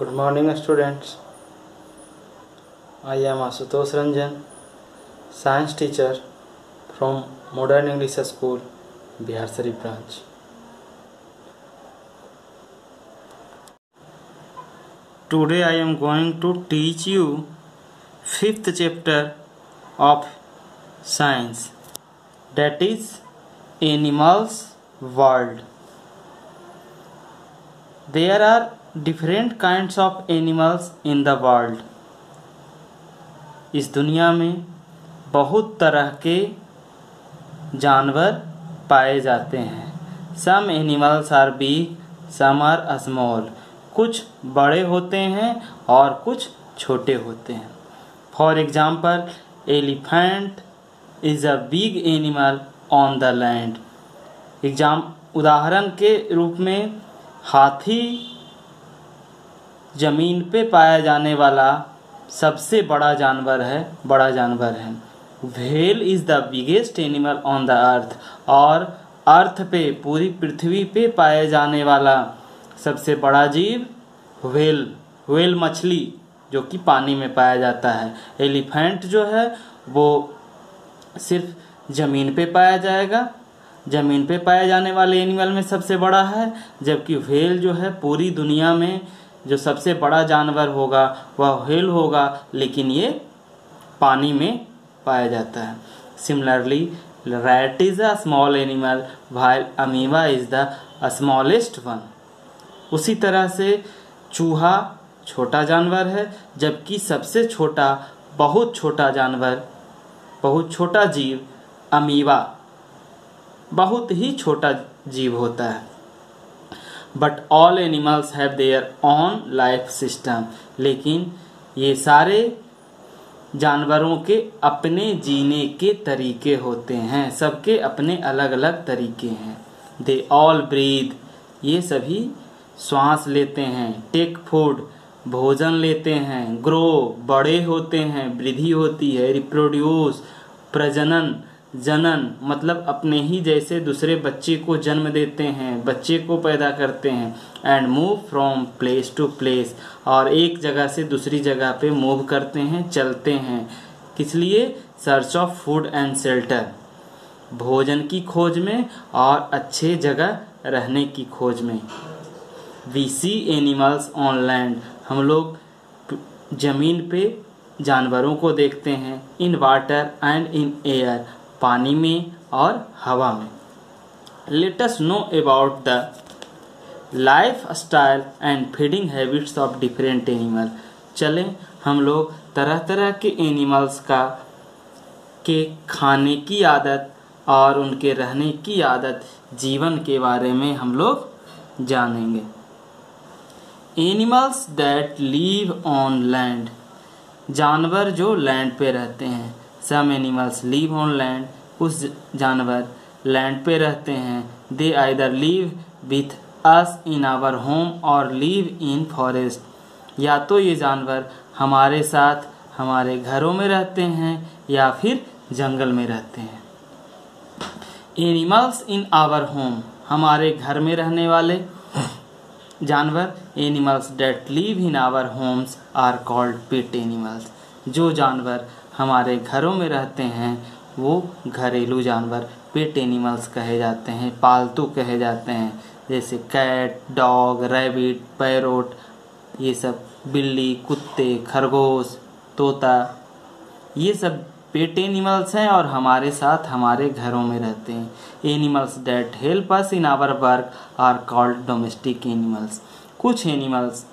Good morning, students. I am Asutosh Ranjan, science teacher from Modern English School, Bihar Sharif branch. Today I am going to teach you 5th chapter of science, that is Animals World. There are different kinds of animals in the world. इस दुनिया में बहुत तरह के जानवर पाए जाते हैं. Some animals are big, some are small. कुछ बड़े होते हैं और कुछ छोटे होते हैं. For example, elephant is a big animal on the land. उदाहरण के रूप में हाथी जमीन पे पाया जाने वाला सबसे बड़ा जानवर है. Whale is the biggest animal on the earth. और अर्थ पे, पूरी पृथ्वी पे पाए जाने वाला सबसे बड़ा जीव व्हेल मछली, जो कि पानी में पाया जाता है. एलिफेंट जो है वो सिर्फ जमीन पे पाया जाएगा, जमीन पे पाए जाने वाले एनिमल में सबसे बड़ा है. जबकि व्हेल जो है पूरी दुनिया में जो सबसे बड़ा जानवर होगा वह व्हेल होगा, लेकिन ये पानी में पाया जाता है. Similarly, rat is a small animal while amoeba is the smallest one. उसी तरह से चूहा छोटा जानवर है, जबकि सबसे छोटा, बहुत छोटा जीव अमीबा बहुत ही छोटा जीव होता है. But all animals have their own life system. लेकिन ये सारे जानवरों के अपने जीने के तरीके होते हैं. सबके अपने अलग अलग तरीके हैं. They all breathe. ये सभी श्वास लेते हैं. Take food. भोजन लेते हैं. ग्रो. बड़े होते हैं, वृद्धि होती है. रिप्रोड्यूस. प्रजनन. जनन मतलब अपने ही जैसे दूसरे बच्चे को जन्म देते हैं, बच्चे को पैदा करते हैं. And move from place to place. और एक जगह से दूसरी जगह पे मूव करते हैं, चलते हैं. किस लिए? Search of food and shelter. भोजन की खोज में और अच्छे जगह रहने की खोज में. We see animals on land. हम लोग जमीन पे जानवरों को देखते हैं. In water and in air. पानी में और हवा में. Let us know about the lifestyle and feeding habits of different animal. चलें हम लोग तरह तरह के एनिमल्स के खाने की आदत और उनके रहने की आदत, जीवन के बारे में हम लोग जानेंगे. Animals that live on land. जानवर जो लैंड पे रहते हैं. Some animals live on land. कुछ जानवर लैंड पे रहते हैं. They either live with us in our home और लीव इन फॉरेस्ट. या तो ये जानवर हमारे साथ हमारे घरों में रहते हैं या फिर जंगल में रहते हैं. Animals in our home. हमारे घर में रहने वाले जानवर. Animals that live in our homes are called pet animals. जो जानवर हमारे घरों में रहते हैं वो घरेलू जानवर पेट एनिमल्स कहे जाते हैं, पालतू कहे जाते हैं. जैसे कैट, डॉग, रैबिट, पैरोट, ये सब बिल्ली, कुत्ते, खरगोश, तोता, ये सब पेट एनिमल्स हैं और हमारे साथ हमारे घरों में रहते हैं. Animals that help us in our work are called domestic animals. कुछ एनिमल्स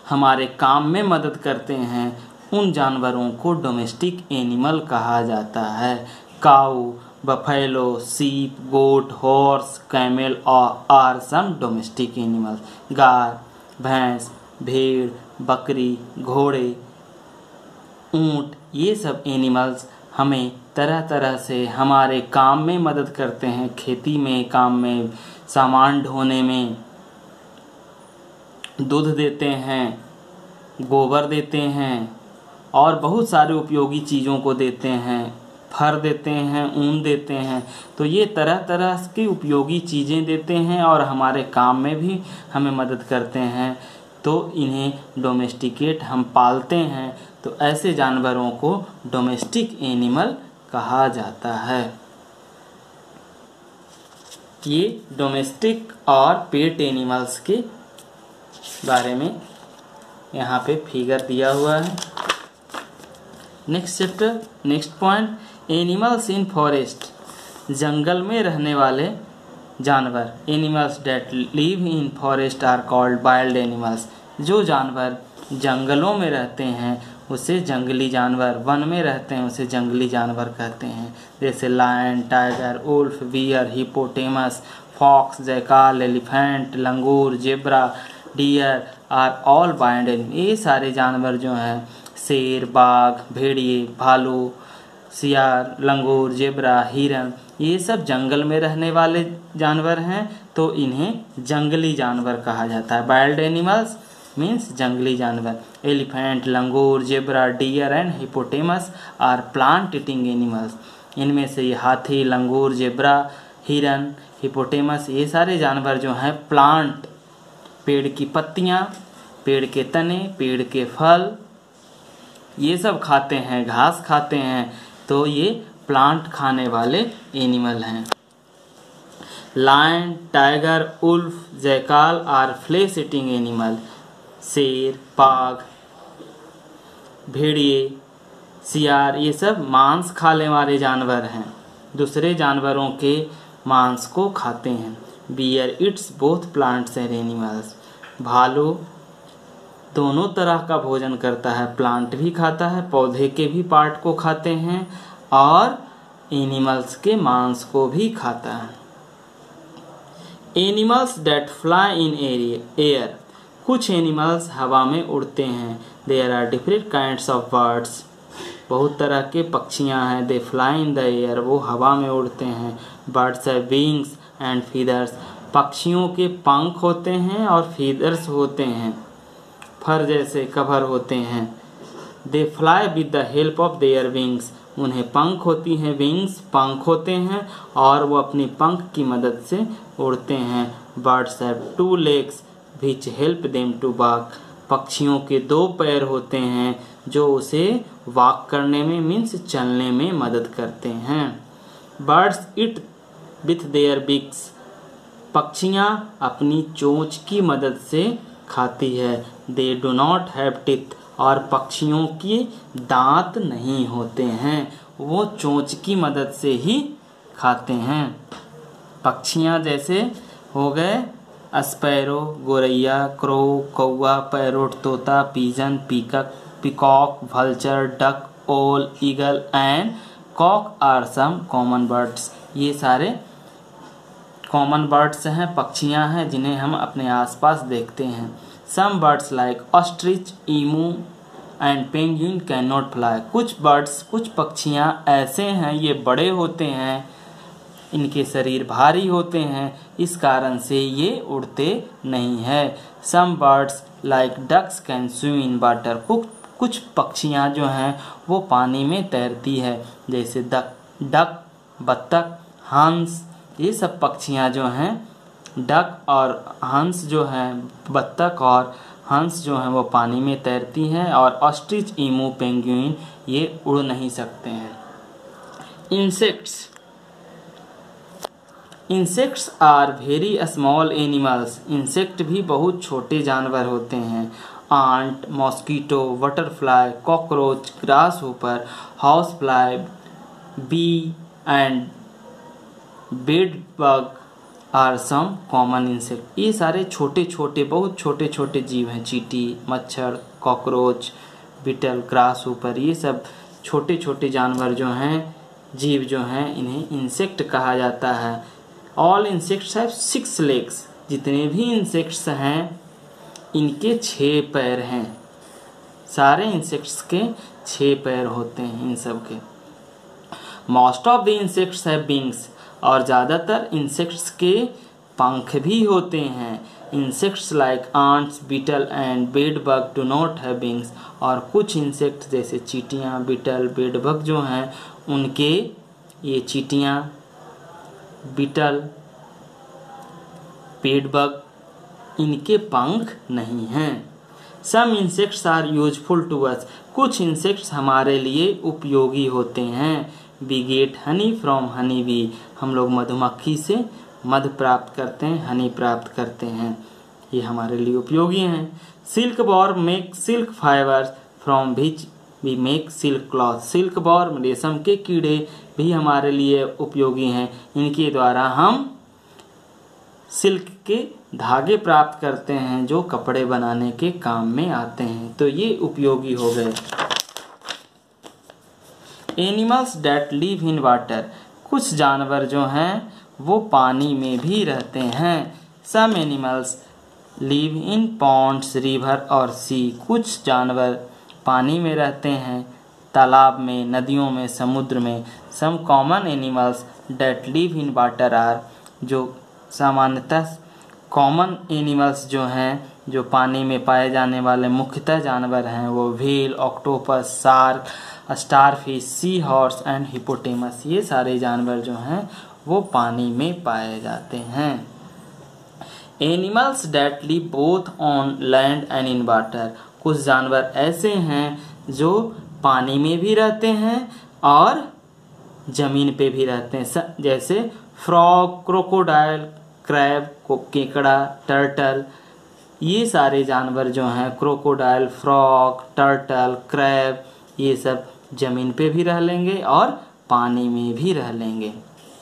हमारे काम में मदद करते हैं, उन जानवरों को डोमेस्टिक एनिमल कहा जाता है. Cow, buffalo, sheep, goat, horse, camel are some domestic animals. गाय, भैंस, भेड़, बकरी, घोड़े, ऊंट, ये सब एनिमल्स हमें तरह तरह से हमारे काम में मदद करते हैं. खेती में, काम में, सामान ढोने में. दूध देते हैं, गोबर देते हैं और बहुत सारे उपयोगी चीज़ों को देते हैं. फर देते हैं, ऊन देते हैं. तो ये तरह तरह की उपयोगी चीज़ें देते हैं और हमारे काम में भी हमें मदद करते हैं. तो इन्हें डोमेस्टिकेट हम पालते हैं, तो ऐसे जानवरों को डोमेस्टिक एनिमल कहा जाता है। ये डोमेस्टिक और पेट एनिमल्स के बारे में यहाँ पे फिगर दिया हुआ है। Next chapter, next point, animals in forest, जंगल में रहने वाले जानवर। Animals that live in forest are called wild animals. जो जानवर जंगलों में रहते हैं उसे जंगली जानवर, वन में रहते हैं उसे जंगली जानवर कहते हैं। जैसे lion, tiger, wolf, bear, hippopotamus, fox, jackal, elephant, langur, zebra, deer are all wild animal. ये सारे जानवर जो हैं, शेर, बाघ, भेड़िए, भालू, सियार, लंगूर, जेब्रा, हिरन, ये सब जंगल में रहने वाले जानवर हैं, तो इन्हें जंगली जानवर कहा जाता है। वाइल्ड एनिमल्स मीन्स जंगली जानवर। Elephant, langur, zebra, deer and hippopotamus are plant eating animals. इनमें से ये हाथी, लंगूर, जेब्रा, हिरन, हिपोटेमस, ये सारे जानवर जो हैं प्लांट, पेड़ की पत्तियां, पेड़ के तने, पेड़ के फल, ये सब खाते हैं, घास खाते हैं, तो ये प्लांट खाने वाले एनिमल हैं। Lion, tiger, wolf, jackal are flesh eating animal. शेर, बाघ, भेड़िए, सियार, ये सब मांस खाने वाले जानवर हैं, दूसरे जानवरों के मांस को खाते हैं। Bear eats both plants and animals. भालू दोनों तरह का भोजन करता है, प्लांट भी खाता है, पौधे के भी पार्ट को खाते हैं, और एनिमल्स के मांस को भी खाता है। Animals that fly in air, कुछ एनिमल्स हवा में उड़ते हैं। There are different kinds of birds, बहुत तरह के पक्षियां हैं। They fly in the air, वो हवा में उड़ते हैं। Birds have wings and feathers, पक्षियों के पंख होते हैं और फीदर्स होते हैं, फर जैसे कवर होते हैं। They fly with the help of their wings, उन्हें पंख होती हैं, विंग्स पंख होते हैं, और वो अपनी पंख की मदद से उड़ते हैं। Birds have 2 legs which help them to walk, पक्षियों के 2 पैर होते हैं जो उसे वॉक करने में मीन्स चलने में मदद करते हैं। बर्ड्स ईट विथ देयर बिक्स, पक्षियाँ अपनी चोंच की मदद से खाती है। They do not have teeth, और पक्षियों के दांत नहीं होते हैं, वो चोंच की मदद से ही खाते हैं। पक्षियाँ जैसे हो गए स्पैरो, गोरैया, क्रो, कौवा, पैरोट, तोता, pigeon, peacock, vulture, duck, owl, eagle and cock are some common birds. ये सारे कॉमन बर्ड्स हैं, पक्षियाँ हैं जिन्हें हम अपने आसपास देखते हैं। Some birds like ostrich, emu and penguin can not fly, कुछ पक्षियाँ ऐसे हैं, ये बड़े होते हैं, इनके शरीर भारी होते हैं, इस कारण से ये उड़ते नहीं है। Some birds like ducks can swim in water, कुछ पक्षियाँ जो हैं वो पानी में तैरती है, जैसे डक, बत्तख, हंस, ये सब पक्षियाँ जो हैं, डक और हंस जो हैं, बत्तख और हंस जो हैं वो पानी में तैरती हैं, और ऑस्ट्रिच, ईमू, पेंगुइन ये उड़ नहीं सकते हैं। Insects are very small animals, insect भी बहुत छोटे जानवर होते हैं। Ant, mosquito, butterfly, cockroach, grasshopper, house fly, bee and bed bug are some common insect. ये सारे छोटे छोटे बहुत छोटे छोटे जीव हैं। चींटी, मच्छर, कॉकरोच, बीटल, ग्रास होपर, ये सब छोटे छोटे जानवर जो हैं, जीव जो हैं, इन्हें इंसेक्ट कहा जाता है। ऑल इंसेक्ट्स हैव 6 legs, जितने भी इंसेक्ट्स हैं इनके 6 पैर हैं। सारे इंसेक्ट्स के 6 पैर होते हैं इन सब के। Most of the insects have wings, और ज़्यादातर इंसेक्ट्स के पंख भी होते हैं। Insects like ants, beetle and bedbug do not have wings, और कुछ इंसेक्ट्स जैसे चींटियाँ, बीटल, बेडबग जो हैं उनके, ये चींटियाँ, बीटल, बेडबग, इनके पंख नहीं हैं। Some insects are useful to us, कुछ इंसेक्ट्स हमारे लिए उपयोगी होते हैं। We get honey from honey bee, हम लोग मधुमक्खी से मध प्राप्त करते हैं, हनी प्राप्त करते हैं, ये हमारे लिए उपयोगी हैं। Silkworm make silk fibres from which we make silk cloth, silkworm रेशम के कीड़े भी हमारे लिए उपयोगी हैं, इनके द्वारा हम सिल्क के धागे प्राप्त करते हैं जो कपड़े बनाने के काम में आते हैं। तो ये उपयोगी हो गए। Animals that live in water, कुछ जानवर जो हैं वो पानी में भी रहते हैं। Some animals live in ponds river और सी, कुछ जानवर पानी में रहते हैं, तालाब में, नदियों में, समुद्र में। Some common animals that live in water are, जो सामान्यतः कॉमन एनिमल्स जो हैं, जो पानी में पाए जाने वाले मुख्यतः जानवर हैं, वो whale, octopus, shark, starfish, sea horse and hippopotamus, ये सारे जानवर जो हैं वो पानी में पाए जाते हैं। Animals that live both on land and in water, कुछ जानवर ऐसे हैं जो पानी में भी रहते हैं और जमीन पे भी रहते हैं, जैसे फ्रॉग, क्रोकोडाइल, क्रैब, केकड़ा, टर्टल, ये सारे जानवर जो हैं, क्रोकोडाइल, फ्रॉग, टर्टल, क्रैब, ये सब जमीन पे भी रह लेंगे और पानी में भी रह लेंगे,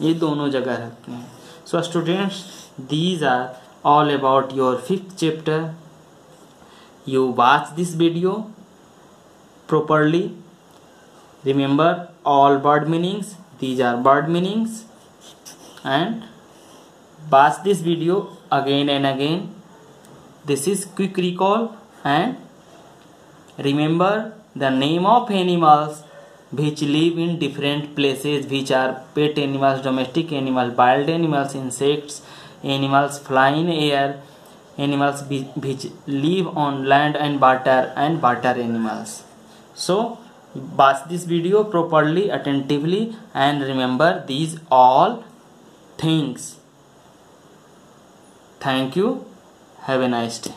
ये दोनों जगह रहते हैं। So students, these are all about your 5th chapter. You watch this video properly. Remember all word meanings, these are word meanings, and watch this video again and again. This is quick recall, and remember the name of animals which live in different places, which are pet animals, domestic animals, wild animals, insects, animals fly in air, animals which live on land and water animals. So watch this video properly, attentively, and remember these all things. Thank you. Have a nice day.